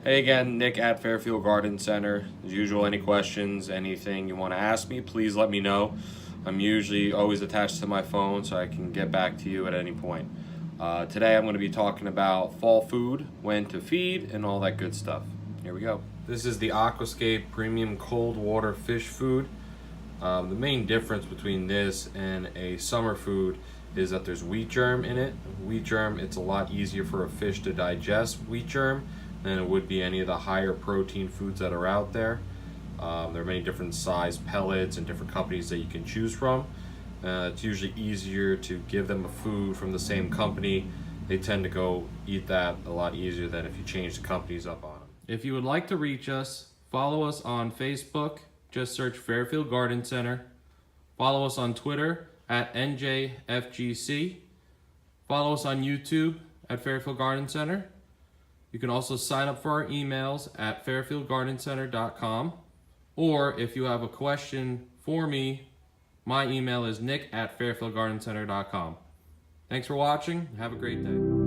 Hey again, Nick at Fairfield Garden Center. As usual, any questions, anything you want to ask me, please let me know. I'm usually always attached to my phone so I can get back to you at any point. Today I'm going to be talking about fall food, when to feed, and all that good stuff. Here we go. This is the Aquascape Premium Cold Water Fish Food. The main difference between this and a summer food is that there's wheat germ in it. Wheat germ, it's a lot easier for a fish to digest wheat germ than it would be any of the higher protein foods that are out there. There are many different size pellets and different companies that you can choose from. It's usually easier to give them a food from the same company. They tend to go eat that a lot easier than if you change the companies up on them. If you would like to reach us, follow us on Facebook. Just search Fairfield Garden Center. Follow us on Twitter at NJFGC. Follow us on YouTube at Fairfield Garden Center. You can also sign up for our emails at fairfieldgardencenter.com. Or if you have a question for me, my email is nick@fairfieldgardencenter.com. Thanks for watching. Have a great day.